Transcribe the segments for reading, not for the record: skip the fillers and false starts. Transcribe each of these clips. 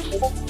Stops.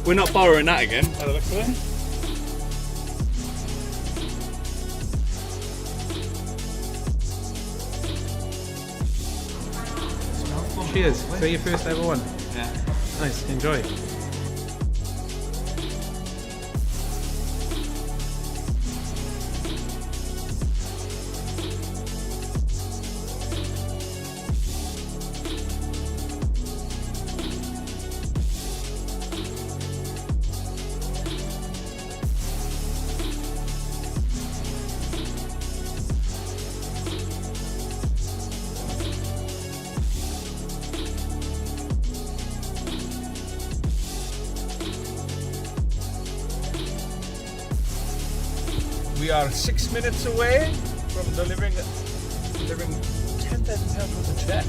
We're not borrowing that again, by the looks of it. Cheers. Is that your first ever one? Yeah. Nice. Enjoy. We are 6 minutes away from delivering £10,000 worth of check.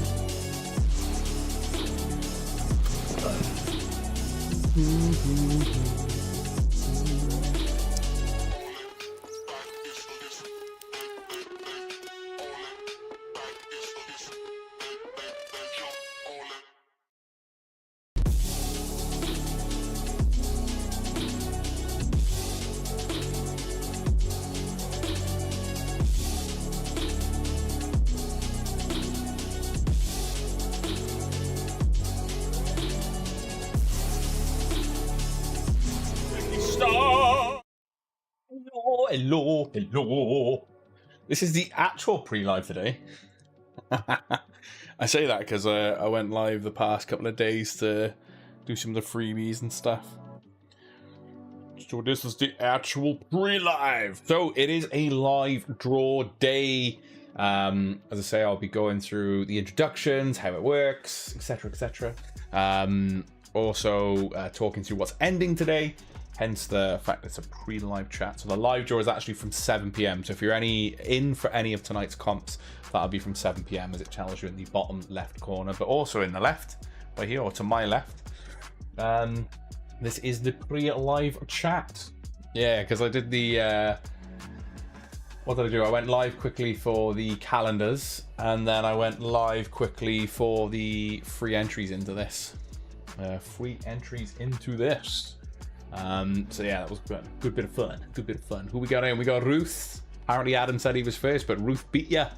Hello, hello. This is the actual pre-live today. I say that because I went live the past couple of days to do some of the freebies and stuff. So this is the actual pre-live. So it is a live draw day. As I say, I'll be going through the introductions, how it works, etc., etc. Also talking through what's ending today. Hence the fact it's a pre-live chat. So the live draw is actually from 7 PM. So if you're in for any of tonight's comps, that'll be from 7 PM as it tells you in the bottom left corner, but also in the left, right here, or to my left. This is the pre-live chat. Yeah, because I did the... what did I do? I went live quickly for the calendars, and then I went live quickly for the free entries into this. So yeah, that was good. Good bit of fun. Good bit of fun. Who we got in? We got Ruth. Apparently Adam said he was first, but Ruth beat ya.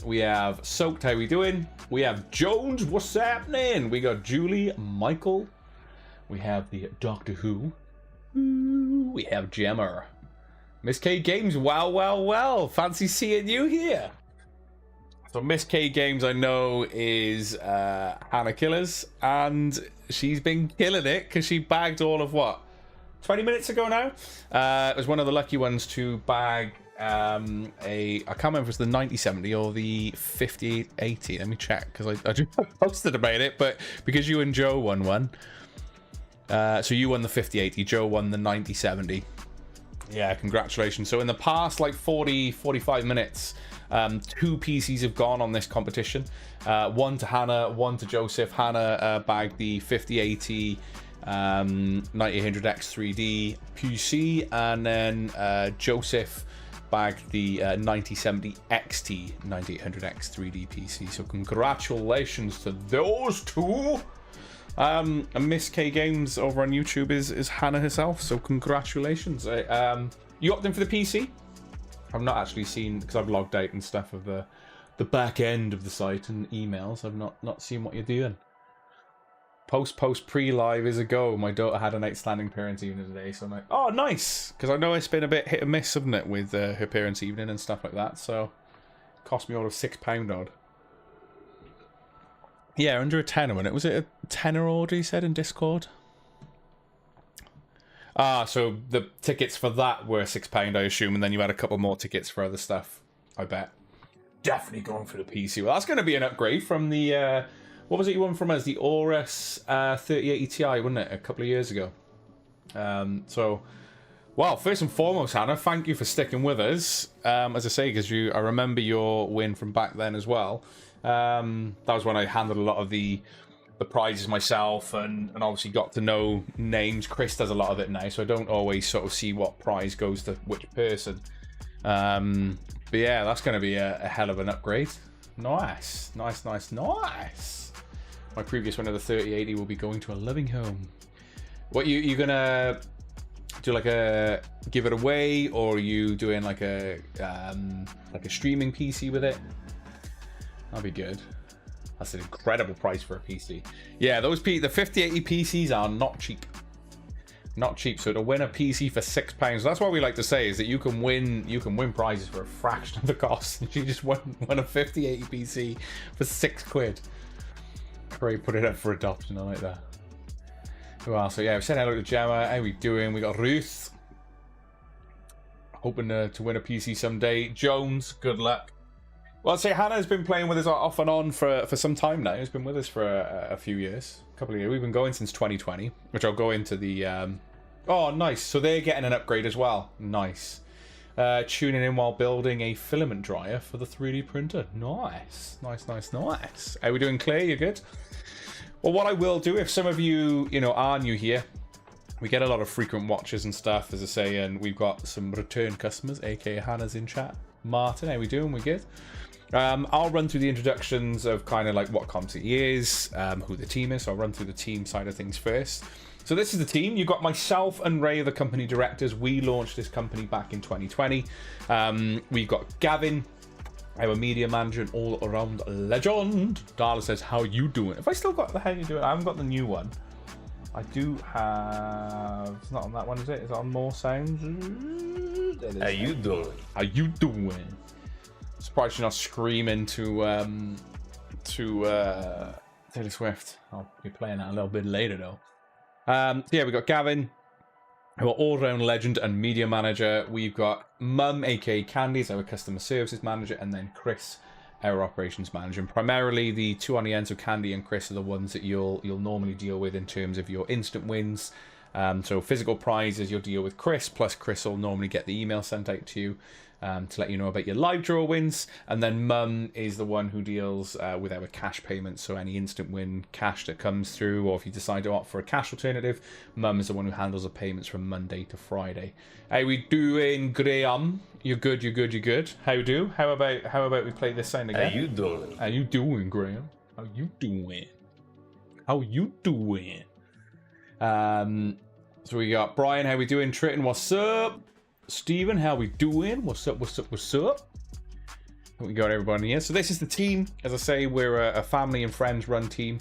We have Soaked. How we doing? We have Jones. What's happening? We got Julie, Michael. We have the Doctor Who. We have Gemmer. Miss K Games. Wow, wow, wow. Fancy seeing you here. So Miss K Games, I know, is Hannah Killers, and she's been killing it because she bagged all of what, 20 minutes ago now. It was one of the lucky ones to bag I can't remember if it's the 9070 or the 5080. Let me check because I just posted about it, but because you and Joe won one, so you won the 5080, Joe won the 9070. Yeah, congratulations. So in the past like 45 minutes, 2 PCs have gone on this competition. One to Hannah, one to Joseph. Hannah bagged the 5080 9800X 3D PC, and then Joseph bagged the 9070 XT 9800X 3D PC. So congratulations to those two. And Miss K Games over on YouTube is Hannah herself, so congratulations. You opted in for the PC? I've not actually seen, because I've logged out and stuff of the back end of the site and emails. I've not seen what you're doing. Post pre-live is a go. My daughter had an outstanding parents' evening today, so I'm like, oh, nice, because I know it's been a bit hit and miss, hasn't it, with her parents' evening and stuff like that. So it cost me all of £6 odd. Yeah, under a tenner, wasn't it? Was it a tenner order, you said, in Discord? Ah, so the tickets for that were £6, I assume, and then you had a couple more tickets for other stuff, I bet. definitely going for the PC. Well, that's going to be an upgrade from the, what was it you won from us? The Aorus 3080 Ti, wasn't it? A couple of years ago. So, well, first and foremost, Hannah, thank you for sticking with us. As I say, because I remember your win from back then as well. That was when I handled a lot of the prizes myself and obviously got to know names. Chris does a lot of it now, so I don't always sort of see what prize goes to which person. But yeah, that's going to be a hell of an upgrade. Nice. My previous one of the 3080 will be going to a living home. What you gonna do, like a give it away, or are you doing like a streaming PC with it? That'd be good. That's an incredible price for a PC. Yeah, the 5080 PCs are not cheap. Not cheap. So to win a PC for £6, that's what we like to say, is that you can win prizes for a fraction of the cost. You just won a 5080 PC for £6. Great, put it up for adoption. I like that. Well, so yeah, we said hello to Gemma. How we doing? We got Ruth, hoping to win a PC someday. Jones, good luck. Well, I'd say Hannah's been playing with us off and on for some time now. She's been with us for a few years, a couple of years. We've been going since 2020, which I'll go into the... Oh, nice. So they're getting an upgrade as well. Nice. Tuning in while building a filament dryer for the 3D printer. Nice. How we doing, Claire? You good? Well, what I will do, if some of you, are new here, we get a lot of frequent watchers and stuff, as I say, and we've got some return customers, aka Hannah's in chat. Martin, how we doing? We good? I'll run through the introductions of kind of like what ComCity is, who the team is. So I'll run through the team side of things first. So this is the team. You've got myself and Ray, the company directors. We launched this company back in 2020. We've got Gavin, our media manager and all-around legend. Darla says, how you doing? Have I still got the how you doing? I haven't got the new one. I do have... It's not on that one, is it? Is it on more sounds? How you doing? How you doing? Surprised you're not screaming to Taylor Swift. I'll be playing that a little bit later though. So yeah, we've got Gavin, our all-round legend and media manager. We've got Mum, aka Candice, our customer services manager, and then Chris, our operations manager. And primarily the two on the end, so Candy and Chris, are the ones that you'll normally deal with in terms of your instant wins. So physical prizes you'll deal with Chris, plus Chris will normally get the email sent out to you to let you know about your live draw wins. And then Mum is the one who deals with our cash payments, so any instant win cash that comes through, or if you decide to opt for a cash alternative, Mum is the one who handles the payments from Monday to Friday. How we doing, Graham? You're good. How about we play this sound again? How you doing? How you doing, Graham? How you doing? So we got Brian, how we doing? Triton, what's up? Steven, how we doing? What's up? We got everybody here. So this is the team. As I say, we're a family and friends run team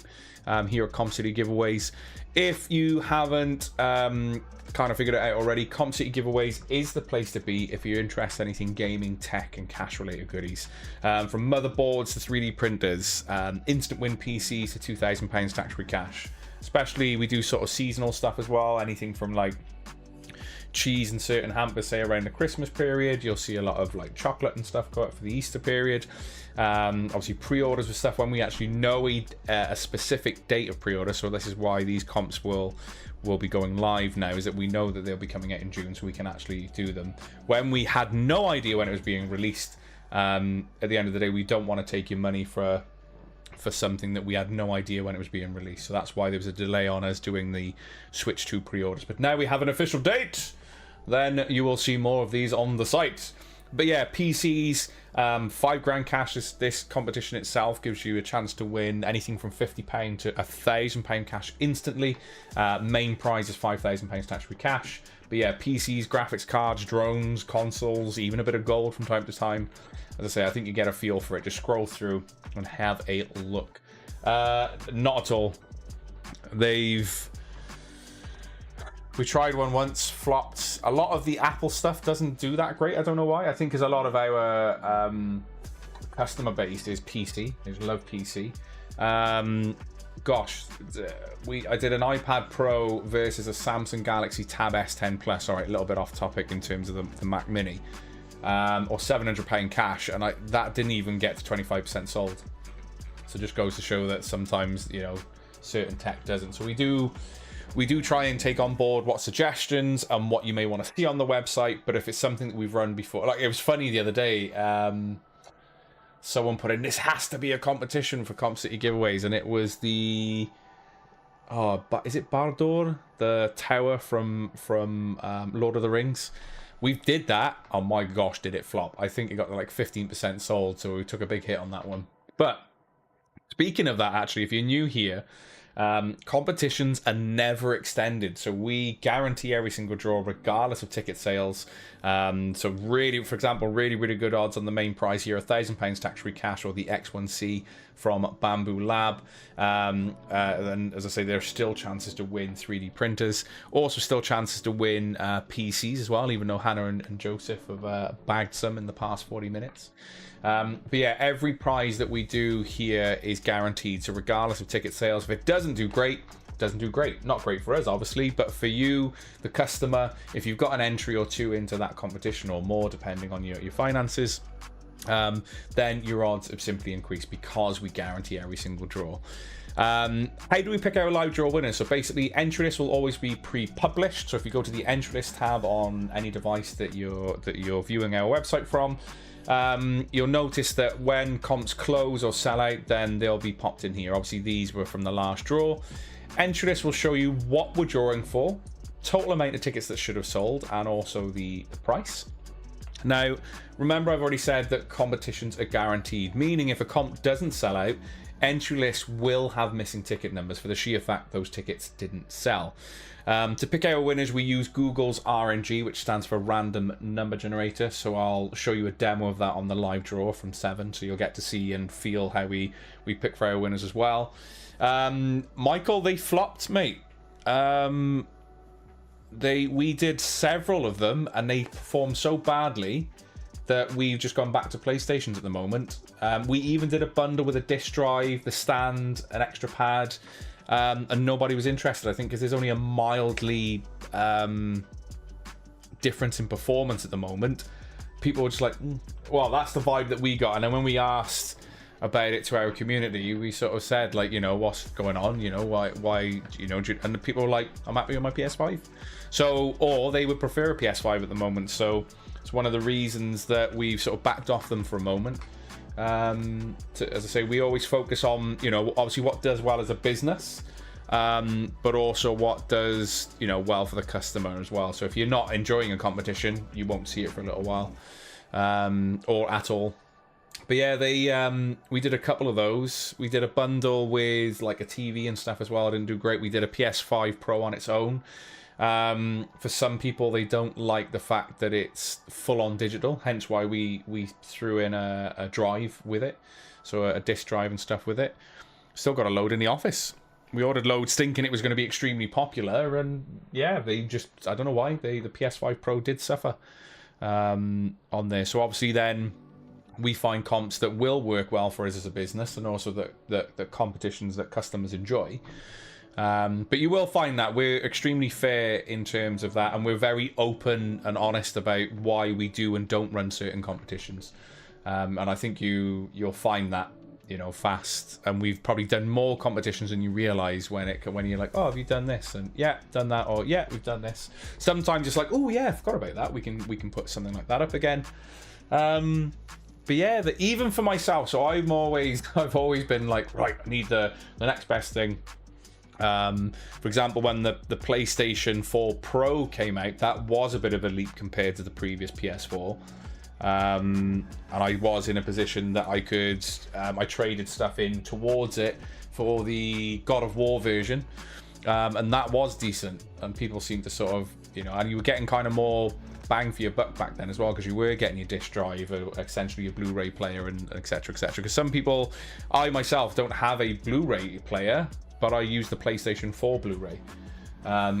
here at ComCity Giveaways. If you haven't kind of figured it out already, ComCity Giveaways is the place to be if you're interested in anything gaming, tech, and cash related goodies. From motherboards to 3D printers, instant win PCs to £2,000 tax-free cash. Especially, we do sort of seasonal stuff as well. Anything from like cheese and certain hampers, say around the Christmas period. You'll see a lot of like chocolate and stuff go out for the Easter period. Obviously, pre-orders with stuff when we actually know a specific date of pre-order. So this is why these comps will be going live now, is that we know that they'll be coming out in June, so we can actually do them. When we had no idea when it was being released, at the end of the day, we don't want to take your money for something that we had no idea when it was being released. So that's why there was a delay on us doing the Switch 2 pre-orders. But now we have an official date, then you will see more of these on the site. But yeah, PCs, £5 cash. This competition itself gives you a chance to win anything from £50 to £1,000 cash instantly. Main prize is £5,000 tax-free cash. But yeah, PCs, graphics cards, drones, consoles, even a bit of gold from time to time. As I say, I think you get a feel for it. Just scroll through and have a look. Not at all. We tried one once, flopped. A lot of the Apple stuff doesn't do that great. I don't know why. I think because a lot of our customer base is PC. They love PC. Gosh, I did an iPad Pro versus a Samsung Galaxy Tab S10 Plus. All right, a little bit off topic in terms of the Mac Mini. or £700 cash, and that didn't even get to 25% sold. So it just goes to show that sometimes, you know, certain tech doesn't. So we do try and take on board what suggestions and what you may want to see on the website, but if it's something that we've run before, like it was funny the other day, someone put in, this has to be a competition for Comp City giveaways, and it was the is it Barad-dûr, the tower from Lord of the Rings? We did that. Oh my gosh, did it flop. I think it got like 15% sold, so we took a big hit on that one. But speaking of that, actually, if you're new here, competitions are never extended, so we guarantee every single draw regardless of ticket sales. So really, for example, really good odds on the main prize here, £1,000 tax-free cash, or the X1C from Bamboo Lab. And as I say, there are still chances to win 3D printers, also still chances to win PCs as well, even though Hannah and Joseph have bagged some in the past 40 minutes. But yeah, every prize that we do here is guaranteed, so regardless of ticket sales, if it doesn't do great, doesn't do great. Not great for us, obviously, but for you, the customer, if you've got an entry or two into that competition or more, depending on your finances, then your odds have simply increased because we guarantee every single draw. How do we pick our live draw winners? So basically, entry lists will always be pre-published. So if you go to the entry list tab on any device that you're viewing our website from, you'll notice that when comps close or sell out, then they'll be popped in here. Obviously, these were from the last draw. Entry list will show you what we're drawing for, total amount of tickets that should have sold, and also the price. Now, remember, I've already said that competitions are guaranteed, meaning if a comp doesn't sell out, entry list will have missing ticket numbers for the sheer fact those tickets didn't sell. To pick our winners, we use Google's RNG, which stands for Random Number Generator. So I'll show you a demo of that on the live draw from 7, so you'll get to see and feel how we pick for our winners as well. Michael, they flopped, mate. We did several of them, and they performed so badly that we've just gone back to PlayStations at the moment. We even did a bundle with a disc drive, the stand, an extra pad, and nobody was interested, I think, because there's only a mildly difference in performance at the moment. People were just like, well, that's the vibe that we got. And then when we asked about it to our community, we sort of said, like, you know, what's going on, you know, why you know, and the people were like, I'm happy with my PS5. So, or they would prefer a PS5 at the moment. So it's one of the reasons that we've sort of backed off them for a moment. As I say, we always focus on, you know, obviously what does well as a business, but also what does, you know, well for the customer as well. So if you're not enjoying a competition, you won't see it for a little while, or at all. But yeah, we did a couple of those. We did a bundle with like a TV and stuff as well. I didn't do great. We did a PS5 Pro on its own. For some people, they don't like the fact that it's full-on digital, hence why we threw in a drive with it, so a disc drive and stuff with it. Still got a load in the office. We ordered loads thinking it was going to be extremely popular, and yeah, they just, I don't know why, the PS5 Pro did suffer on there. So obviously then we find comps that will work well for us as a business, and also the competitions that customers enjoy. But you will find that we're extremely fair in terms of that, and we're very open and honest about why we do and don't run certain competitions. And I think you'll find that, you know, fast. And we've probably done more competitions than you realize when you're like, oh, have you done this? And yeah, done that, or yeah, we've done this. Sometimes it's like, oh yeah, I forgot about that. We can put something like that up again. But yeah, even for myself, so I've always been like, right, I need the next best thing. For example, when the PlayStation 4 Pro came out, that was a bit of a leap compared to the previous PS4. And I was in a position that I could, I traded stuff in towards it for the God of War version. And that was decent. And people seemed to sort of, you know, and you were getting kind of more bang for your buck back then as well, because you were getting your disc drive, essentially your Blu-ray player, and etc, etc. Because some people, I myself don't have a Blu-ray player, but I use the PlayStation 4 Blu-ray.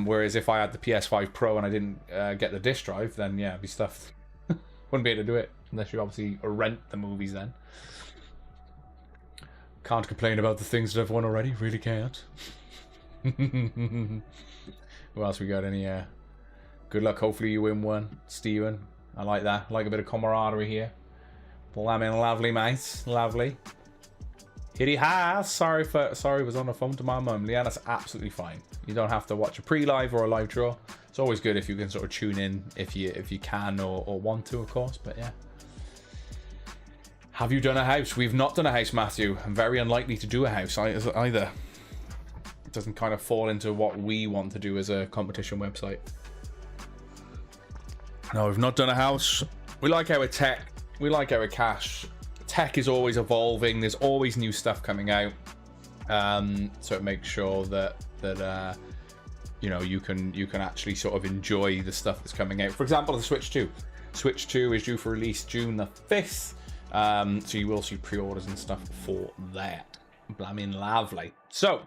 Whereas if I had the PS5 Pro and I didn't get the disc drive, then yeah, I'd be stuffed. Wouldn't be able to do it unless you obviously rent the movies then. Can't complain about the things that I've won already, really can't. Who else we got? Any good luck, hopefully you win one, Steven. I like that. I like a bit of camaraderie here. Blaming lovely, mate. Lovely. Hitty ha! Sorry, was on the phone to my mum. Yeah, that's absolutely fine. You don't have to watch a pre-live or a live draw. It's always good if you can sort of tune in if you can or want to, of course. But yeah. Have you done a house? We've not done a house, Matthew. I'm very unlikely to do a house either. It doesn't kind of fall into what we want to do as a competition website. No, we've not done a house. We like our tech. We like our cash. Tech is always evolving. There's always new stuff coming out. So it makes sure that you know, you can actually sort of enjoy the stuff that's coming out. For example, the Switch 2. Switch 2 is due for release June the 5th. So you will see pre-orders and stuff for that. Blaming lovely. So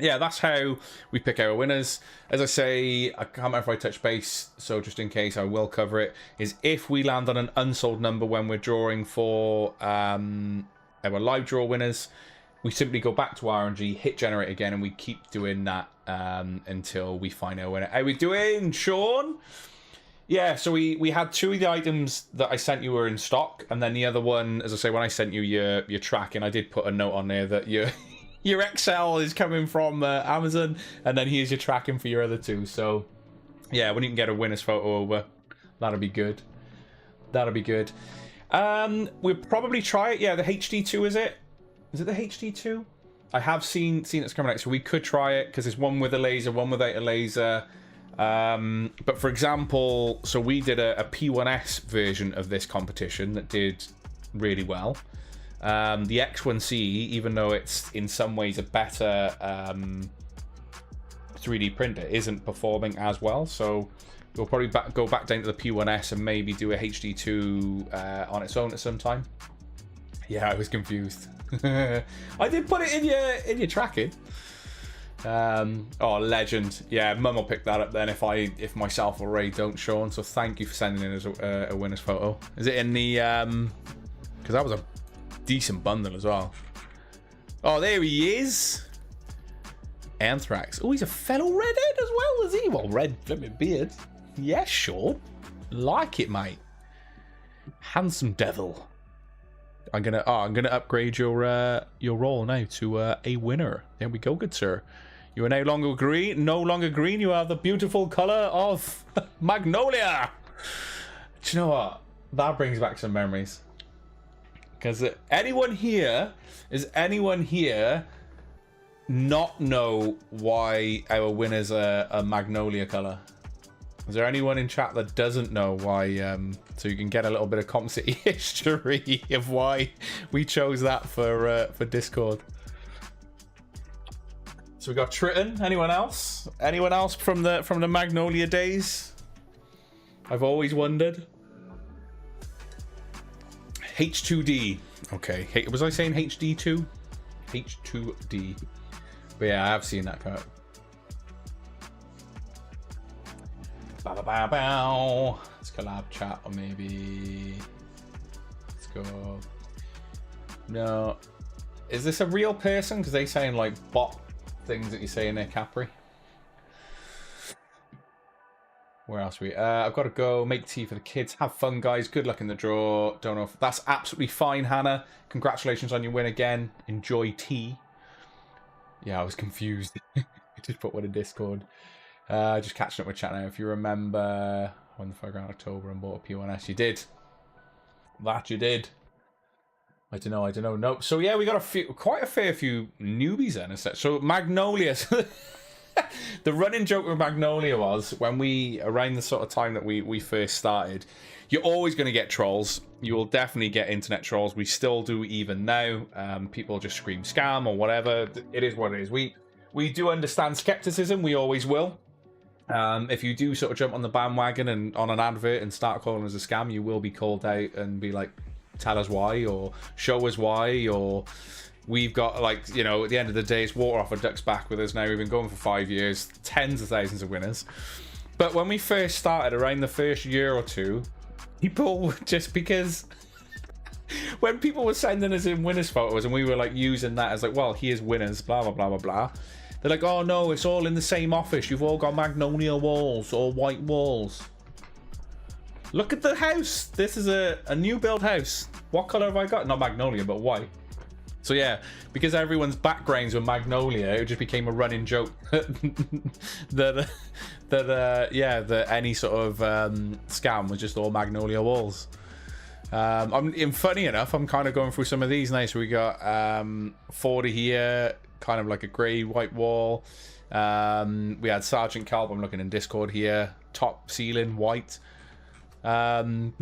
yeah, that's how we pick our winners. As I say, I can't remember if I touch base, so just in case I will cover it, is if we land on an unsold number when we're drawing for our live draw winners, we simply go back to RNG, hit generate again, and we keep doing that until we find our winner. How we doing, Sean? Yeah, so we had 2 of the items that I sent you were in stock, and then the other one, as I say, when I sent you your tracking, I did put a note on there that your XL is coming from Amazon, and then here's your tracking for your other 2. So yeah, when you can get a winner's photo over, that'll be good. That'll be good. We'll probably try it. Yeah, the HD2, is it? Is it the HD2? I have seen it's coming out, so we could try it because there's one with a laser, one without a laser. But for example, so we did a P1S version of this competition that did really well. The X1C, even though it's in some ways a better 3D printer, isn't performing as well. So we'll probably go back down to the P1S and maybe do a HD2 on its own at some time. Yeah, I was confused. I did put it in your tracking. Oh, legend. Yeah, Mum will pick that up then if myself or Ray don't, Sean. So thank you for sending in a winner's photo. Is it in the because that was a decent bundle as well. Oh, there he is. Anthrax. Oh, he's a fellow redhead as well, is he? Well, red flipping beard. Yeah, sure. Like it, mate. Handsome devil. I'm gonna upgrade your role now to a winner. There we go, good sir. You are no longer green. No longer green. You are the beautiful color of magnolia. Do you know what? That brings back some memories. Because anyone here not know why our winners are a magnolia color? Is there anyone in chat that doesn't know why? So you can get a little bit of Comp City history of why we chose that for Discord. So we got Triton. Anyone else? Anyone else from the Magnolia days? I've always wondered. H2D. Okay. Hey, was I saying HD2? H2D. But yeah, I have seen that come up. Bow, bow, bow, bow. Let's collab chat, or maybe let's go. No, is this a real person? Because they saying like bot things that you say in there, Capri. Where else are we? I've got to go make tea for the kids. Have fun, guys. Good luck in the draw. Don't know if that's absolutely fine, Hannah. Congratulations on your win again. Enjoy tea. Yeah, I was confused. I just put one in Discord. Just catching up with chat now. If you remember when the Fairground October and bought a P1S, you did. That you did. I don't know. No. So yeah, we got quite a fair few newbies then. So Magnolia. The running joke with Magnolia was when around the sort of time that we first started, you're always going to get trolls. You will definitely get internet trolls. We still do even now. People just scream scam or whatever. It is what it is. We do understand skepticism. We always will. If you do sort of jump on the bandwagon and on an advert and start calling us a scam, you will be called out and be like, tell us why or show us why, or we've got, like, you know, at the end of the day, it's water off a duck's back with us now. We've been going for 5 years, tens of thousands of winners. But when we first started, around the first year or two, people, just because when people were sending us in winners photos and we were like using that as like, well, here's winners, blah, blah, blah, blah, blah. They're like, oh no, it's all in the same office. You've all got Magnolia walls or white walls. Look at the house. This is a new build house. What color have I got? Not magnolia, but white. So yeah, because everyone's backgrounds were magnolia, it just became a running joke that any sort of scam was just all magnolia walls. Funny enough, I'm kind of going through some of these now. So we got 40 here, kind of like a grey white wall. We had Sergeant Kelp. I'm looking in Discord here. Top ceiling white. Jason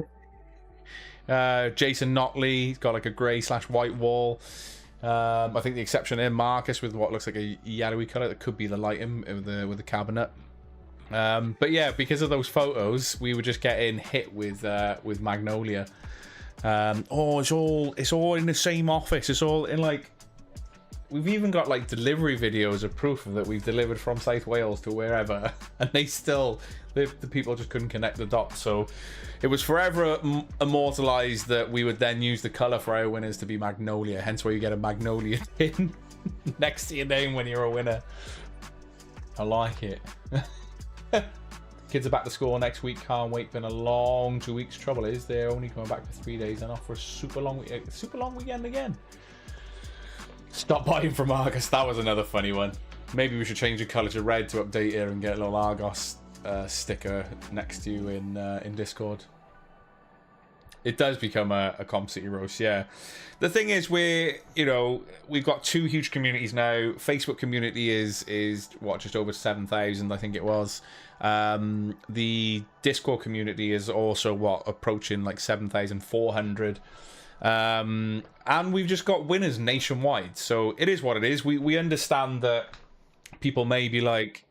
Notley, he's got like a grey/white wall. I think the exception here, Marcus, with what looks like a yellowy color. That could be the lighting with the cabinet. But yeah, because of those photos, we were just getting hit with magnolia. It's all in the same office. It's all in like. We've even got like delivery videos of proof that we've delivered from South Wales to wherever, and the people just couldn't connect the dots. So it was forever immortalized that we would then use the color for our winners to be magnolia. Hence why you get a magnolia pin next to your name when you're a winner. I like it. Kids are back to school next week. Can't wait. Been a long 2 weeks. Trouble is they're only coming back for 3 days and off for a super long weekend again. Stop buying from Argos. That was another funny one. Maybe we should change the colour to red to update here and get a little Argos sticker next to you in Discord. It does become a Comp City roast, yeah. The thing is, we've got 2 huge communities now. Facebook community is what, just over 7,000, I think it was. The Discord community is also approaching like 7,400. And we've just got winners nationwide, so it is what it is. We understand that people may be like,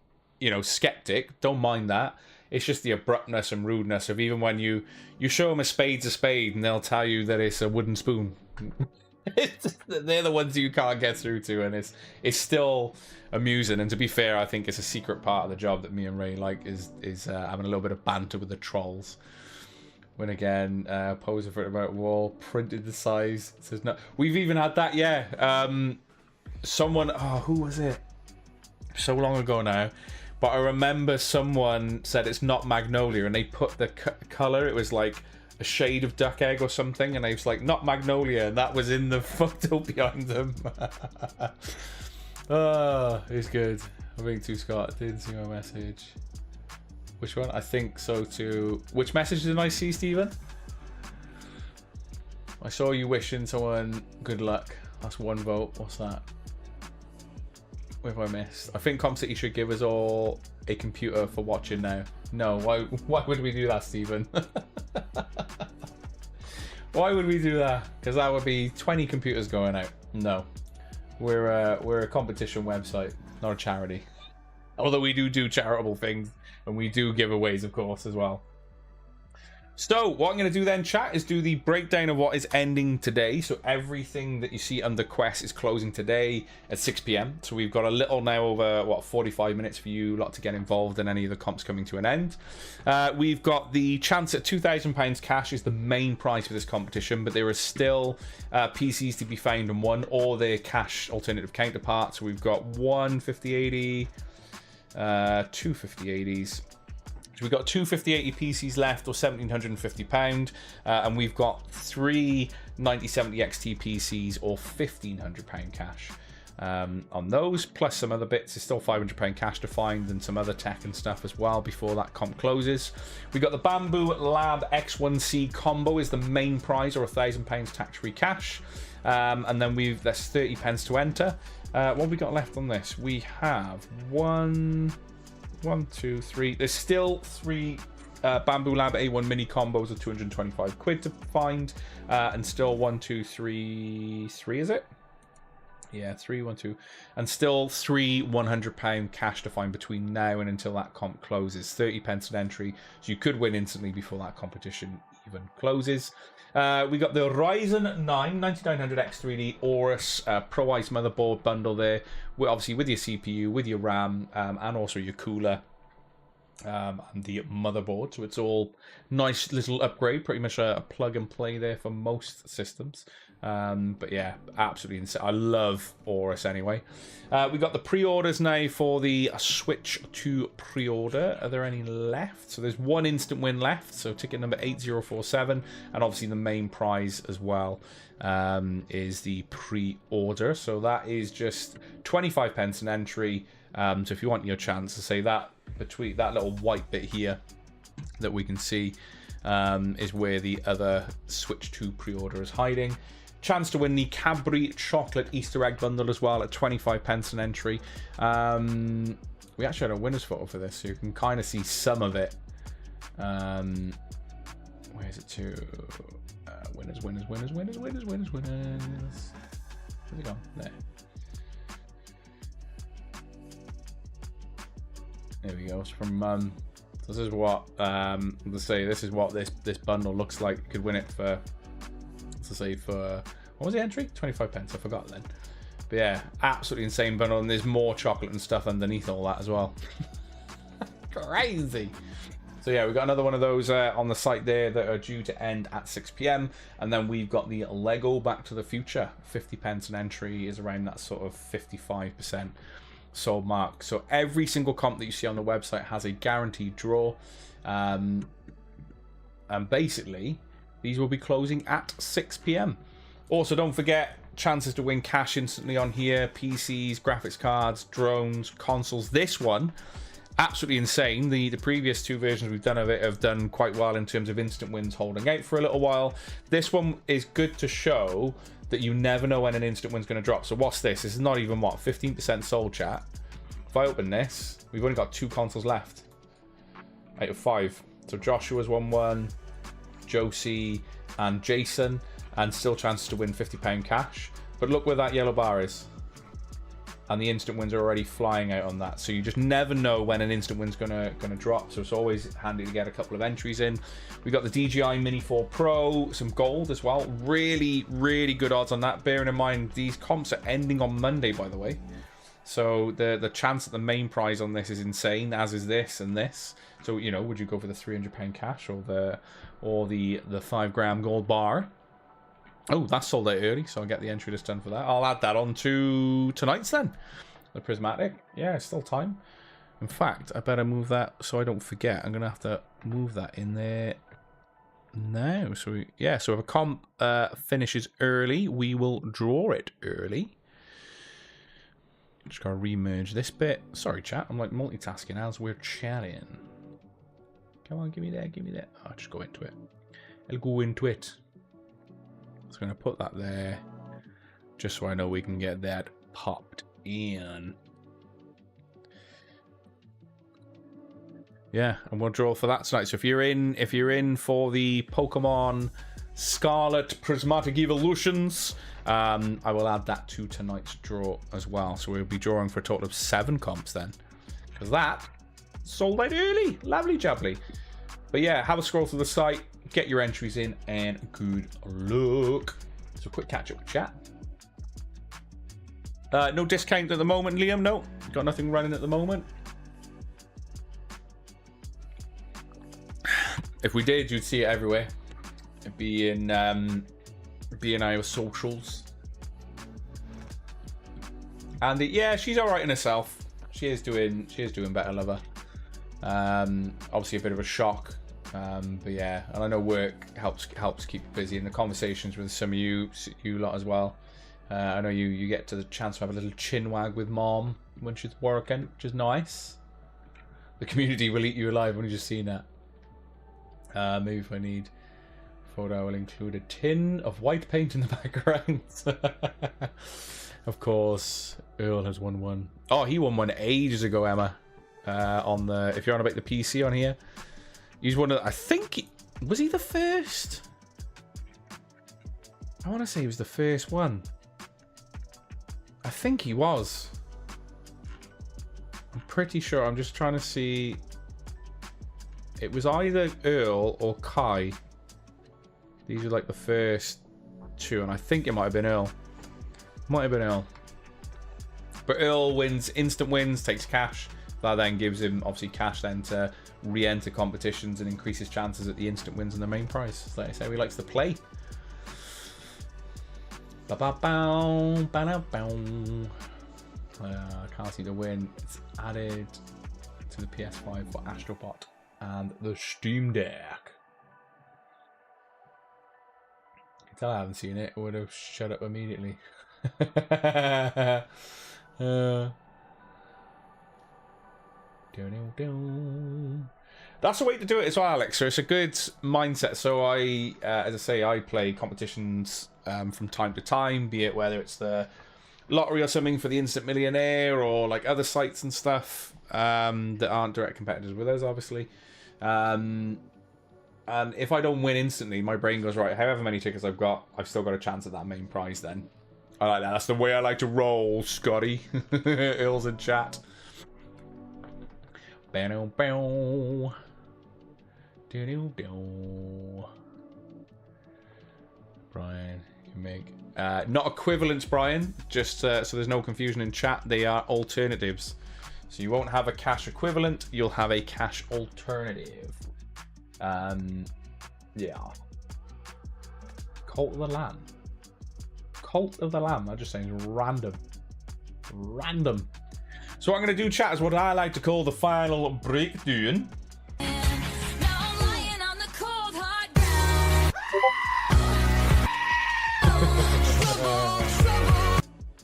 skeptic. Don't mind that. It's just the abruptness and rudeness of even when you show them a spade's a spade and they'll tell you that it's a wooden spoon. They're the ones you can't get through to, and it's still amusing. And to be fair, I think it's a secret part of the job that me and Ray like is having a little bit of banter with the trolls. When again, posing for it about wall, printed the size. It says no. We've even had that, yeah. Someone, who was it? So long ago now, but I remember someone said it's not magnolia, and they put the color. It was like a shade of duck egg or something, and they was like, not magnolia, and that was in the photo behind them. It's good. I'm being too Scott. Didn't see my message. Which one? I think so too. Which message did I see, Stephen? I saw you wishing someone good luck. That's 1 vote. What's that? What have I missed? I think Comp City should give us all a computer for watching now. No, why would we do that, Stephen? Why would we do that? Because that would be 20 computers going out. No. We're a competition website, not a charity. Although we do charitable things. And we do giveaways, of course, as well. So, what I'm going to do then, chat, is do the breakdown of what is ending today. So, everything that you see under Quest is closing today at 6 PM. So, we've got a little now over, 45 minutes for you lot to get involved in any of the comps coming to an end. We've got the chance at £2,000 cash is the main prize for this competition, but there are still PCs to be found and won, or their cash alternative counterparts. So, we've got 1 5080... 2 5080s. So we've got 2 5080 PCs left, or £1,750, and we've got 3 9070 XT PCs, or £1,500 cash on those, plus some other bits. There's still £500 cash to find, and some other tech and stuff as well before that comp closes. We've got the Bamboo Lab X1C combo is the main prize, or £1,000 tax-free cash, and then there's 30 pence to enter. What have we got left on this? We have 1, 2, 3. There's still 3 Bamboo Lab A1 mini combos of 225 quid to find, and still 1, 2, 3. 3 is it? Yeah, 3, 1, 2, and still 3 £100 cash to find between now and until that comp closes. 30 pence an entry, so you could win instantly before that competition even closes. We got the Ryzen 9 9900X3D Aorus Pro Ice motherboard bundle there. Obviously with your CPU, with your RAM, and also your cooler. and the motherboard. So it's all nice little upgrade, pretty much a plug and play there for most systems. But yeah, absolutely insane. I love Aorus anyway. We got the pre-orders now for the Switch 2 pre-order. Are there any left? So there's one instant win left. So ticket number 8047, and obviously the main prize as well is the pre-order. So that is just 25 pence an entry. So if you want your chance to say that, between that little white bit here that we can see is where the other Switch 2 pre-order is hiding. Chance to win the Cadbury Chocolate Easter Egg Bundle as well at 25 pence an entry. We actually had a winner's photo for this, so you can kind of see some of it. Where's it to? Winners. Where's it gone? There. There we go. It's from this is what let's say this is what this bundle looks like. You could win it for, let's say, for what was the entry? 25 pence. I forgot then. But yeah, absolutely insane bundle, and there's more chocolate and stuff underneath all that as well. Crazy. So yeah, we've got another one of those on the site there that are due to end at 6 PM, and then we've got the Lego Back to the Future. 50 pence an entry is around that sort of 55% sold mark. So every single comp that you see on the website has a guaranteed draw, and basically these will be closing at 6 PM. Also, don't forget chances to win cash instantly on here: PCs, graphics cards, drones, consoles. This one, absolutely insane. The previous two versions we've done of it have done quite well in terms of instant wins holding out for a little while. This one is good to show that you never know when an instant win's going to drop. So what's this? This is not even, what, 15% sold, chat. If I open this, we've only got 2 consoles left out of 5. So Joshua's won one, Josie and Jason, and still chances to win £50 cash. But look where that yellow bar is, and the instant wins are already flying out on that. So you just never know when an instant win's gonna drop. So it's always handy to get a couple of entries in. We got the DJI Mini 4 Pro, some gold as well. Really, really good odds on that. Bearing in mind these comps are ending on Monday, by the way. So the chance at the main prize on this is insane, as is this and this. So, you know, would you go for the £300 cash or the 5-gram gold bar? Oh, that's sold out early, so I'll get the entry list done for that. I'll add that on to tonight's then. The Prismatic. Yeah, it's still time. In fact, I better move that so I don't forget. I'm going to have to move that in there now. So, so if a comp finishes early, we will draw it early. Just got to remerge this bit. Sorry, chat. I'm like multitasking as we're chatting. Come on, give me that, give me that. I'll just go into it. I'll go into it. So I'm going to put that there, just so I know we can get that popped in. Yeah, and we'll draw for that tonight. So if you're in for the Pokemon Scarlet Prismatic Evolutions, I will add that to tonight's draw as well. So we'll be drawing for a total of 7 comps then, because that sold out early. Lovely jubbly. But yeah, have a scroll through the site, get your entries in, and good luck. So quick catch up with chat. No discount at the moment, Liam. No, got nothing running at the moment. If we did, you'd see it everywhere. It'd be in our socials. And yeah, she's all right in herself. She is doing better, lover. Obviously a bit of a shock. But yeah, and I know work helps keep you busy, and the conversations with some of you lot as well. I know you get to the chance to have a little chin wag with mom when she's working, which is nice. The community will eat you alive when you just seen that. Maybe if I need photo, I will include a tin of white paint in the background. Of course, Earl has won one. Oh, he won one ages ago, Emma. On the, if you're on about the PC on here. He's one of, I think, was he the first? I want to say he was the first one. I think he was. I'm pretty sure. I'm just trying to see. It was either Earl or Kai. These are like the first 2, and I think it might have been Earl. Might have been Earl. But Earl wins instant wins, takes cash. That then gives him obviously cash then to re-enter competitions and increase his chances at the instant wins and the main prize. Like I say, he likes to play. Ba-ba-bow, ba-da-bow. Can't see the win. It's added to the PS5 for Astrobot and the Steam Deck. You can tell I haven't seen it. I would have shut up immediately. That's the way to do it as well, Alex. So it's a good mindset. So I, as I say, I play competitions from time to time, be it whether it's the lottery or something for the Instant Millionaire or like other sites and stuff that aren't direct competitors with us, obviously. And if I don't win instantly, my brain goes, right, however many tickets I've got, I've still got a chance at that main prize then. I like that. That's the way I like to roll, Scotty. Earls in chat. Bow. Brian, you can make not equivalents, Brian. Just so there's no confusion in chat, they are alternatives. So you won't have a cash equivalent, you'll have a cash alternative. Yeah. Cult of the Lamb. Cult of the Lamb. That just sounds random. Random. So what I'm going to do, chat, is what I like to call the final breakdown.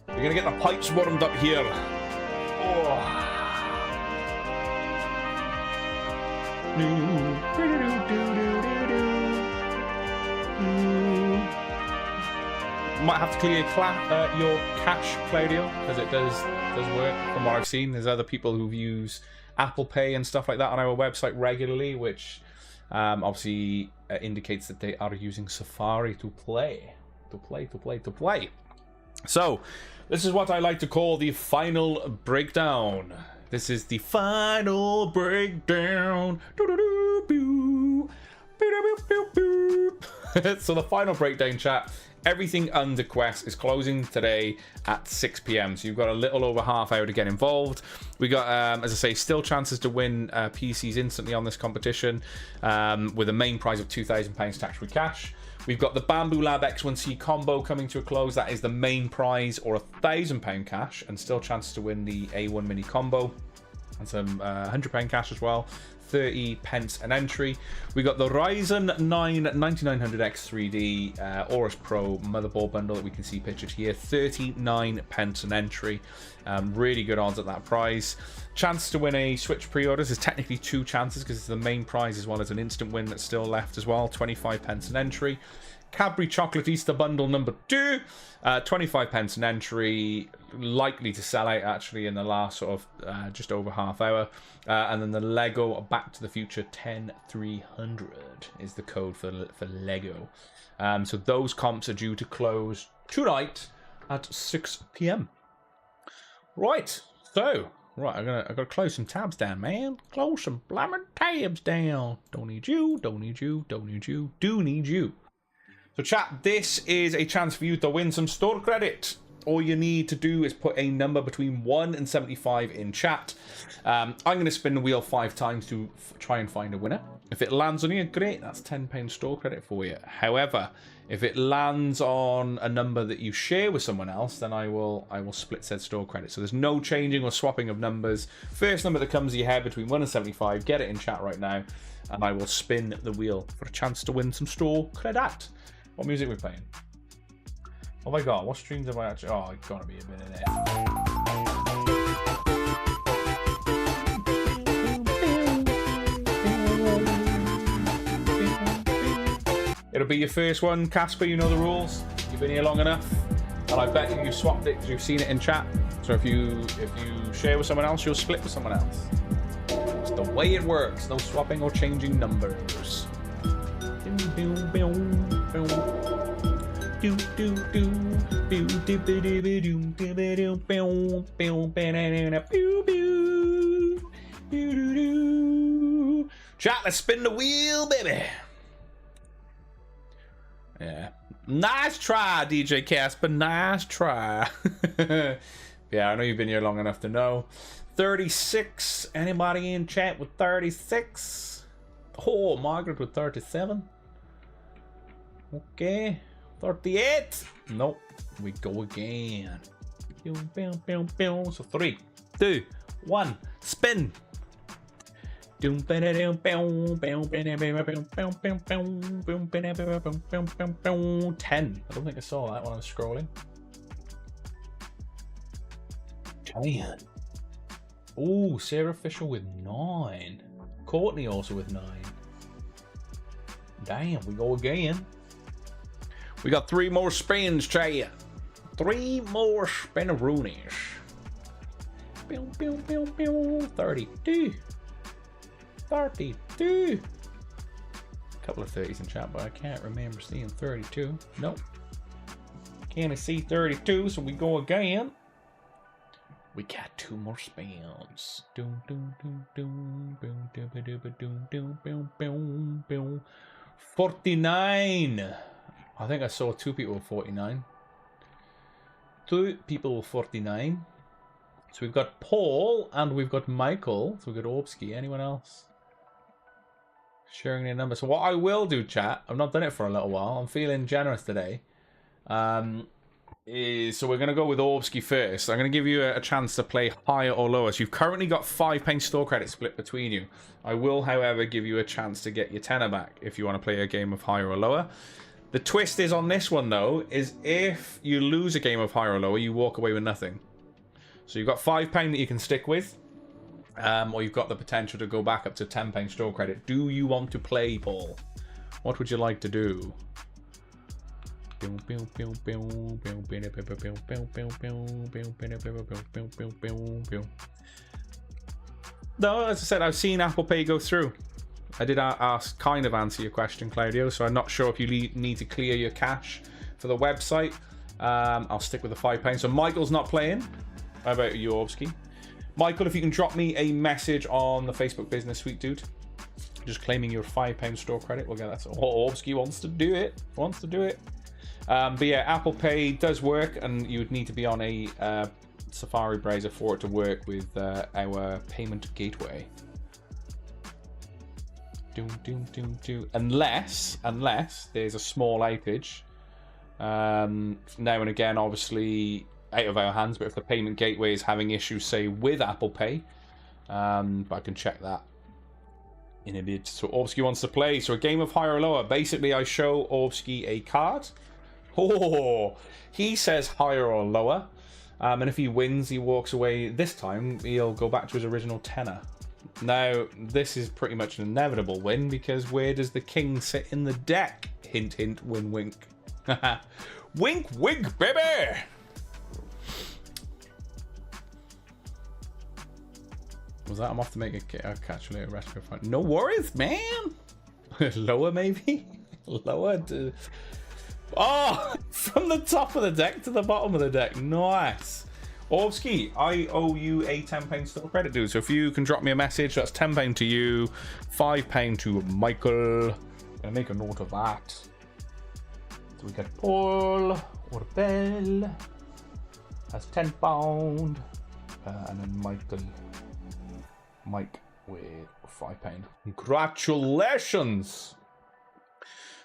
You're going to get the pipes warmed up here. Oh. Might have to clear your cache, Claudio, because it does work from what I've seen. There's other people who use Apple Pay and stuff like that on our website regularly, which obviously indicates that they are using Safari to play. So, this is what I like to call the final breakdown. This is the final breakdown. So the final breakdown, chat. Everything under Quest is closing today at 6 p.m. So you've got a little over half hour to get involved. We got, as I say, still chances to win PCs instantly on this competition with a main prize of £2,000 tax-free cash. We've got the Bamboo Lab X1C combo coming to a close. That is the main prize, or £1,000 cash, and still chances to win the A1 mini combo and some £100 cash as well. 30 pence an entry. We got the Ryzen 9 9900X3D Aorus Pro motherboard bundle that we can see pictured here. 39 pence an entry. Really good odds at that price. Chance to win a Switch pre-orders. There's technically two chances because it's the main prize as well as an instant win that's still left as well. 25 pence an entry. Cadbury Chocolate Easter Bundle number 2, 25 pence an entry, likely to sell out actually in the last sort of just over half hour. And then the Lego Back to the Future 10300 is the code for Lego. So those comps are due to close tonight at 6 p.m. Right, so I gotta close some tabs down, man. Close some blammin' tabs down. Don't need you. Do need you. So chat, this is a chance for you to win some store credit. All you need to do is put a number between 1 and 75 in chat. I'm going to spin the wheel 5 times to try and find a winner. If it lands on you, great, that's £10 store credit for you. However, if it lands on a number that you share with someone else, then I will split said store credit. So there's no changing or swapping of numbers. First number that comes to your head between 1 and 75, get it in chat right now, and I will spin the wheel for a chance to win some store credit. What music are we playing? Oh my god, what streams have I actually... Oh, it's gotta be a bit of that. It'll be your first one, Casper, you know the rules. You've been here long enough. And I bet you swapped it because you've seen it in chat. So if you share with someone else, you'll split with someone else. It's the way it works. No swapping or changing numbers. Chat, let's spin the wheel, baby. Yeah. Nice try, DJ Casper. Nice try. Yeah, I know you've been here long enough to know. 36. Anybody in chat with 36? Oh, Margaret with 37. Okay. 38. Nope. We go again. So 3, 2, 1. Spin. 10. I don't think I saw that when I was scrolling. 10. Oh, Sarah Fisher with 9. Courtney also with 9. Damn, we go again. We got 3 more spins, Chaya. 3 more spinaroonies. 32. 32. A couple of 30s in chat, but I can't remember seeing 32. Nope. Can't see 32, so we go again. We got 2 more spins. 49. I think I saw 2 people with 49. 2 people with 49. So we've got Paul and we've got Michael. So we've got Orbsky. Anyone else? Sharing their number. So what I will do, chat, I've not done it for a little while. I'm feeling generous today. So we're going to go with Orbsky first. I'm going to give you a chance to play higher or lower. So you've currently got £5 store credit split between you. I will, however, give you a chance to get your tenner back if you want to play a game of higher or lower. The twist is on this one, though, is if you lose a game of higher or lower, you walk away with nothing. So you've got £5 that you can stick with, or you've got the potential to go back up to £10 store credit. Do you want to play, Paul? What would you like to do? No, as I said, I've seen Apple Pay go through. I did kind of answer your question, Claudio, so I'm not sure if you need to clear your cache for the website. I'll stick with the £5. So Michael's not playing. How about you, Orbsky? Michael, if you can drop me a message on the Facebook Business Suite, dude. Just claiming your £5 store credit. We'll get that. So Orbsky wants to do it. But yeah, Apple Pay does work, and you would need to be on a Safari browser for it to work with our payment gateway. Unless there's a small outage. Now and again, obviously out of our hands, but if the payment gateway is having issues, say, with Apple Pay, but I can check that in a bit. So Orbsky wants to play. So a game of higher or lower. Basically, I show Orbsky a card. Oh, he says higher or lower. And if he wins, he walks away. This time, he'll go back to his original tenner. Now, this is pretty much an inevitable win, because where does the king sit in the deck? Hint, hint, win, wink. Wink, wink, baby! Was that? I'm off to make a catch later recipe. No worries, man! Lower, maybe? Lower to... Oh! From the top of the deck to the bottom of the deck. Nice! Orbsky, I owe you a £10 store credit, dude. So if you can drop me a message, that's £10 to you, £5 to Michael. I'm gonna make a note of that. So we got Paul or Bell. That's £10. And then Mike with £5. Congratulations!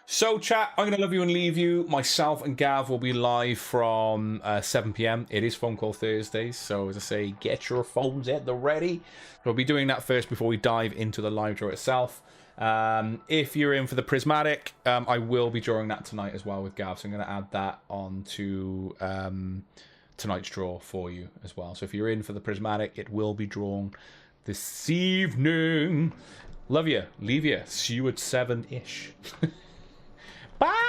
So, chat, I'm going to love you and leave you. Myself and Gav will be live from 7 p.m. It is Phone Call Thursdays, so as I say, get your phones at the ready. We'll be doing that first before we dive into the live draw itself. If you're in for the Prismatic, I will be drawing that tonight as well with Gav, so I'm going to add that onto tonight's draw for you as well. So if you're in for the Prismatic, it will be drawn this evening. Love you. Leave you. See you at 7-ish. Bye.